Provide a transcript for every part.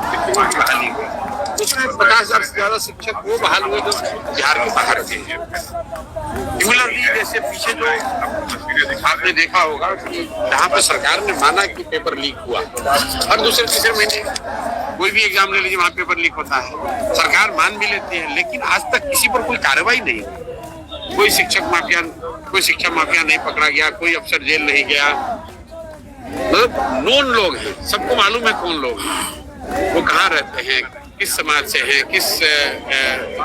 शिक्षकों की बहाली हुई, उसमें 50,000 से ज्यादा शिक्षक वो बहाल हुए जो बिहार के बाहर के हैं। सिमिलरली जैसे पीछे जो आपने देखा होगा कि जहाँ पर सरकार ने माना कि पेपर लीक हुआ, हर दूसरे तीसरे महीने कोई भी एग्जाम ले लीजिए वहाँ पेपर लीक होता है, सरकार मान भी लेती है, लेकिन आज तक किसी पर कोई कार्रवाई नहीं, कोई शिक्षा माफिया नहीं पकड़ा गया, कोई अफसर जेल नहीं गया। मतलब नोन लोग हैं, सबको मालूम है कौन लोग हैं, वो कहाँ रहते हैं, किस समाज से हैं, किस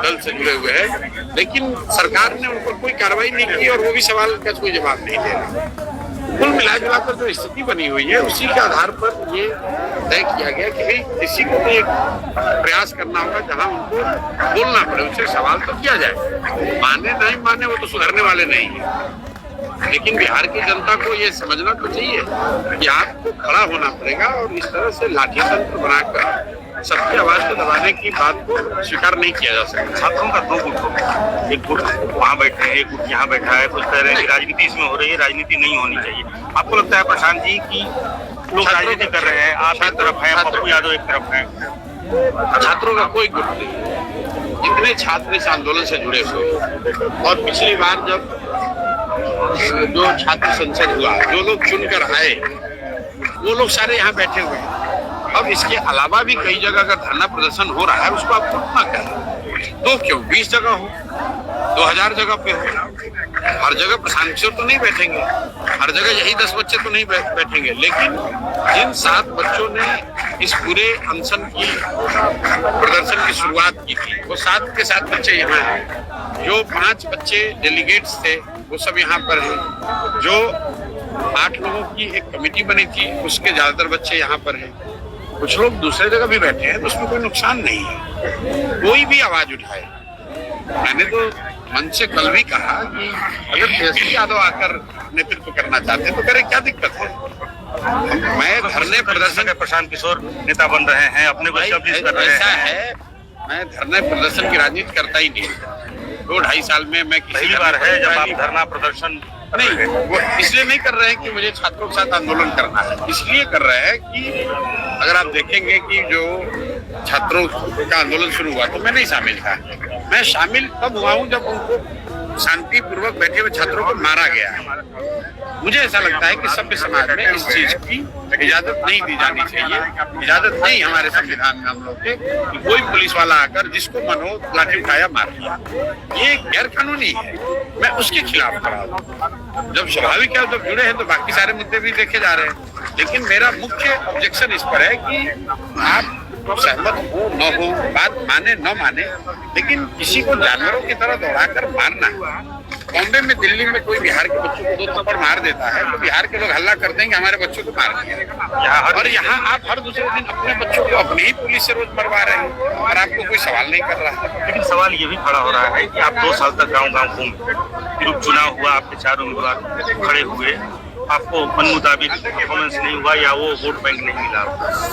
दल से जुड़े हुए हैं, लेकिन सरकार ने उन पर कोई कार्रवाई नहीं की और वो भी सवाल का कोई जवाब नहीं दे रहे। कुल मिलाकर जो स्थिति बनी हुई है उसी के आधार पर ये तय किया गया कि भाई किसी को भी एक प्रयास करना होगा जहां उनको बोलना पड़े, उनसे सवाल तो किया जाए, माने नहीं माने वो तो सुधरने वाले नहीं है। लेकिन बिहार की जनता को ये समझना तो चाहिए कि आपको खड़ा होना पड़ेगा और इस तरह से लाठी तंत्र बनाकर सबकी आवाज को दबाने की बात को स्वीकार नहीं किया जा सकता। छात्रों का दो गुट हो गया, एक गुट वहाँ बैठे हैं, एक गुट यहाँ बैठा है, कुछ कह रहे हैं कि राजनीति इसमें हो रही है, राजनीति नहीं होनी चाहिए। आपको लगता है प्रशांत जी कि लोग राजनीति कर रहे हैं, आप एक तरफ हैं, पप्पू यादव एक तरफ हैं? छात्रों का कोई गुट नहीं, जितने छात्र इस आंदोलन से जुड़े हुए, और पिछली बार जब जो छात्र संसद हुआ, जो लोग चुनकर आए वो लोग सारे यहाँ बैठे हुए हैं। अब इसके अलावा भी कई जगह अगर धरना प्रदर्शन हो रहा है उसको आप उतना करें, तो क्यों 20 जगह हो, 2000 जगह पे हो, हर जगह प्रशांत किशोर तो नहीं बैठेंगे, हर जगह यही 10 बच्चे तो नहीं बैठेंगे, लेकिन जिन 7 बच्चों ने इस पूरे अनशन की प्रदर्शन की शुरुआत की थी वो 7 के 7 बच्चे यहाँ हैं, जो 5 बच्चे डेलीगेट्स थे वो सब यहाँ पर हैं, जो 8 लोगों की एक कमेटी बनी थी उसके ज्यादातर बच्चे यहाँ पर हैं, कुछ लोग दूसरे जगह भी बैठे हैं, तो उसमें कोई नुकसान नहीं है, कोई भी आवाज उठाए। मैंने तो मन से कल भी कहा कि अगर तेजस्वी यादव आकर नेतृत्व करना चाहते हैं तो करे, क्या दिक्कत है। मैं धरने प्रदर्शन के प्रशांत किशोर नेता बन रहे हैं, अपने को एस्टैब्लिश कर रहे हैं। ऐसा है, मैं धरने प्रदर्शन की राजनीति करता ही नहीं, 2-2.5 साल में मैं पहली बार है जब आप धरना प्रदर्शन नहीं, वो इसलिए नहीं कर रहे हैं कि मुझे छात्रों के साथ आंदोलन करना है, इसलिए कर रहे हैं कि अगर आप देखेंगे कि जो छात्रों का आंदोलन शुरू हुआ तो मैं नहीं शामिल था, मैं शामिल तब हुआ हूँ जब उनको शांतिपूर्वक बैठे हुए छात्रों को मारा गया। मुझे ऐसा लगता है कि सभ्य समाज में इस चीज की इजाजत नहीं दी जानी चाहिए, इजाजत नहीं हमारे संविधान में हम लोग के कि कोई पुलिस वाला आकर जिसको मन हो लाठी उठाया मार दिया, ये गैर कानूनी है, मैं उसके खिलाफ खड़ा हूँ। जब स्वाभाविक है, जब जुड़े हैं तो बाकी सारे मुद्दे भी देखे जा रहे हैं, लेकिन मेरा मुख्य ऑब्जेक्शन इस पर है कि आप सहमत हो न हो, बात माने न माने, लेकिन किसी को जानवरों की तरह दौड़ाकर मारना। बॉम्बे में, दिल्ली में कोई बिहार के बच्चों को 2 थप्पड़ मार देता है तो बिहार के लोग हल्ला कर देंगे हमारे बच्चों को मार दिया, और यहाँ आप हर दूसरे दिन अपने बच्चों को अपनी ही पुलिस से रोज मरवा रहे हैं और आपको कोई सवाल नहीं कर रहा है। लेकिन सवाल ये भी खड़ा हो रहा है कि आप 2 साल तक गाँव-गाँव घूमे, फिर उपचुनाव हुआ, आपके 4 उम्मीदवार खड़े हुए, आपको मन मुताबिक परफॉर्मेंस नहीं हुआ या वो वोट बैंक नहीं मिला,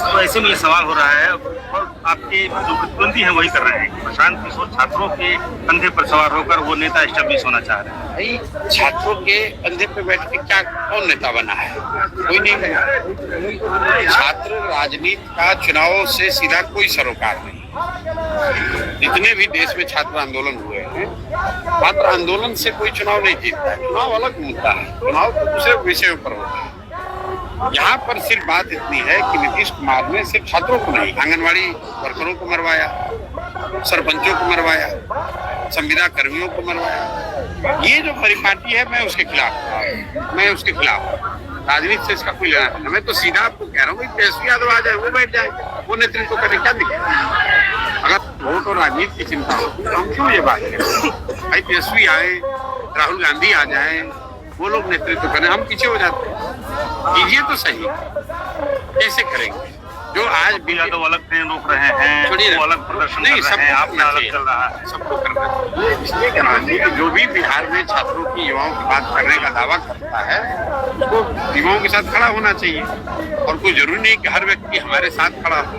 तो ऐसे में ये सवाल हो रहा है और आपके जो प्रतिद्वंदी है वही कर रहे हैं। प्रशांत किशोर छात्रों के कंधे पर सवार होकर वो नेता एस्टैब्लिश होना चाह रहे हैं। भाई छात्रों के कंधे पे बैठ के क्या कौन नेता बना है? कोई नहीं बना। छात्र राजनीति का चुनाव से सीधा कोई सरोकार नहीं। जितने भी देश में छात्र आंदोलन हुए हैं, छात्र आंदोलन से कोई चुनाव नहीं जीतता है, चुनाव अलग मुद्दा है, चुनाव तो दूसरे विषयों पर होता है। यहाँ पर सिर्फ बात इतनी है कि नीतीश कुमार ने सिर्फ छात्रों को नहीं, आंगनवाड़ी वर्करों को मरवाया, सरपंचों को मरवाया, संविदा कर्मियों को मरवाया। ये जो परिपाटी है मैं उसके खिलाफ, मैं उसके खिलाफ। राजनीति से इसका कोई लेना नहीं। मैं तो सीधा आपको कह रहा हूँ तेजस्वी यादव आ जाए, वो बैठ जाए, वो नेतृत्व करे, क्या दिक्कत? अगर वोट और राजनीति की चिंता होती तो हम क्यों ये बात करें? भाई तेजस्वी आए, राहुल गांधी आ जाए, वो लोग नेतृत्व करें, हम पीछे हो जाते हैं। कीजिए तो सही, कैसे करेंगे? जो आज भी यादव अलग ट्रेन रोक रहे हैं, वो अलग प्रदर्शन नहीं, सब आपने अलग चल रहा है, सबको करना चाहिए। इसलिए कहना चाहिए कि जो भी बिहार में छात्रों की, युवाओं की बात करने का दावा करता है उसको युवाओं के साथ खड़ा होना चाहिए, और कोई जरूरी नहीं कि हर व्यक्ति हमारे साथ खड़ा हो,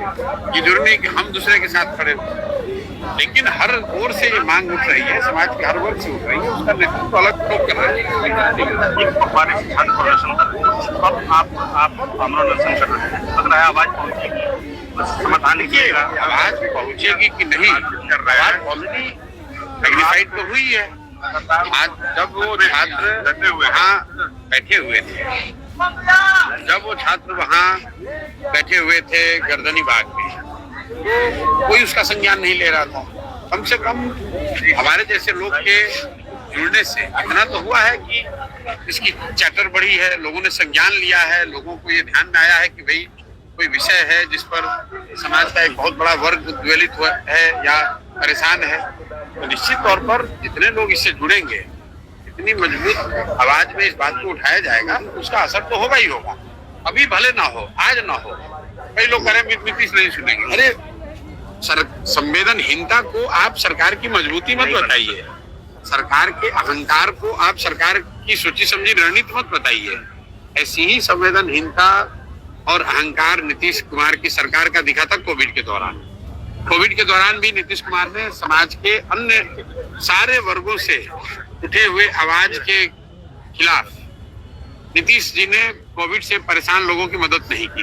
ये जरूरी नहीं कि हम दूसरे के साथ खड़े हो, लेकिन हर ओर से ये मांग उठ रही है, समाज के हर वर्ग से उठ रही है, उसका नेतृत्व अलग लोग कर रहे हैं। प्रदर्शन कर रहे हैं, अब आप आमरण अनशन कर रहे हैं, लग रहा है आवाज पहुंचेगी, समाधान देखिए आवाज पहुंचेगी कि नहीं, आवाज ऑलरेडी मैग्नीफाइड तो हुई है। आज जब वो छात्र वहाँ बैठे हुए थे, गर्दनी बाग में, तो कोई उसका संज्ञान नहीं ले रहा था। कम से कम हमारे जैसे लोग के जुड़ने से इतना तो हुआ है कि इसकी चैटर बढ़ी है, लोगों ने संज्ञान लिया है, लोगों को ये ध्यान में आया है कि भाई कोई विषय है जिस पर समाज का एक बहुत बड़ा वर्ग उद्वेलित है या परेशान है। तो निश्चित तौर पर जितने लोग इससे जुड़ेंगे, इतनी मजबूत आवाज में इस बात को उठाया जाएगा, उसका असर तो होगा ही होगा। अभी भले ना हो, आज ना हो, कई लोग कह रहे हैं नीतीश नहीं सुनेंगे। अरे संवेदनहीनता को आप सरकार की मजबूती मत बताइए, सरकार के अहंकार को आप सरकार की सोची समझी रणनीति मत बताइए। ऐसी ही संवेदनहीनता और अहंकार नीतीश कुमार की सरकार का दिखा था कोविड के दौरान भी नीतीश कुमार ने समाज के अन्य सारे वर्गों से उठे हुए आवाज के खिलाफ नीतीश जी ने कोविड से परेशान लोगों की मदद नहीं की,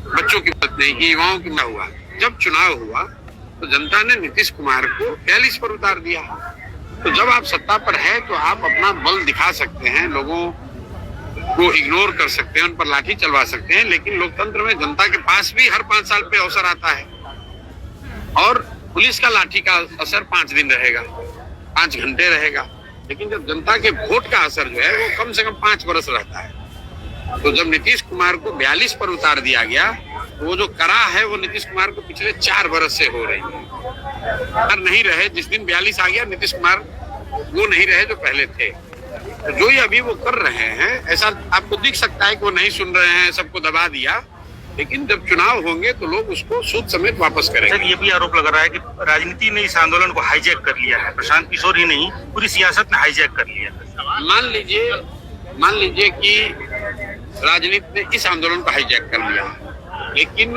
बच्चों की मदद नहीं की, युवाओं की मदद हुआ। जब चुनाव हुआ तो जनता ने नीतीश कुमार को 42 पर उतार दिया। तो जब आप सत्ता पर है तो आप अपना बल दिखा सकते हैं, लोगों को इग्नोर कर सकते हैं, उन पर लाठी चलवा सकते हैं, लेकिन लोकतंत्र में जनता के पास भी हर 5 साल पे अवसर आता है और पुलिस का लाठी का असर 5 दिन रहेगा, 5 घंटे रहेगा, लेकिन जब जनता के वोट का असर जो है वो कम से कम 5 वर्ष रहता है। तो जब नीतीश कुमार को 42 पर उतार दिया गया तो वो जो करा है वो नीतीश कुमार को पिछले 4 वर्ष से हो रही है। नहीं रहे, जिस दिन 42 आ गया नीतीश कुमार वो नहीं रहे जो पहले थे। तो जो ये अभी वो कर रहे हैं, ऐसा आपको दिख सकता है कि वो नहीं सुन रहे हैं, सबको दबा दिया, लेकिन जब चुनाव होंगे तो लोग उसको सूद समेत वापस करेंगे। सर, ये भी आरोप लगा रहा है कि राजनीति ने इस आंदोलन को हाईजैक कर लिया है, प्रशांत किशोर ही नहीं पूरी सियासत ने हाईजैक कर लिया है। मान लीजिए कि राजनीति ने इस आंदोलन को हाईजैक कर लिया, लेकिन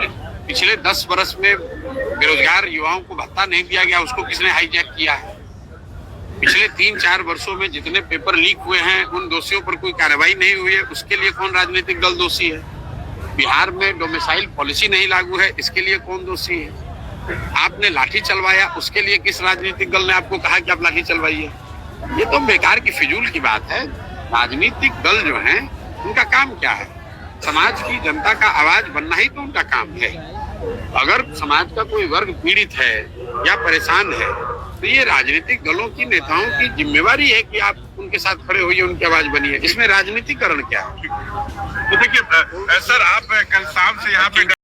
पिछले 10 वर्ष में बेरोजगार युवाओं को भत्ता नहीं दिया गया, उसको किसने हाईजैक किया है? पिछले 3-4 वर्षों में जितने पेपर लीक हुए हैं उन दोषियों पर कोई कार्रवाई नहीं हुई है, उसके लिए कौन राजनीतिक दल दोषी है? बिहार में डोमिसाइल पॉलिसी नहीं लागू है, इसके लिए कौन दोषी है? आपने लाठी चलवाया, उसके लिए किस राजनीतिक दल ने आपको कहा कि आप लाठी चलवाइए? ये तो बेकार की फिजूल की बात है। राजनीतिक दल जो हैं उनका काम क्या है? समाज की जनता का आवाज बनना ही तो उनका काम है। अगर समाज का कोई वर्ग पीड़ित है या परेशान है तो ये राजनीतिक दलों की नेताओं की जिम्मेवारी है कि आप उनके साथ खड़े होइए, उनकी आवाज बनिए। इसमें राजनीतिकरण क्या है? तो देखिए सर, आप कल शाम से यहाँ पे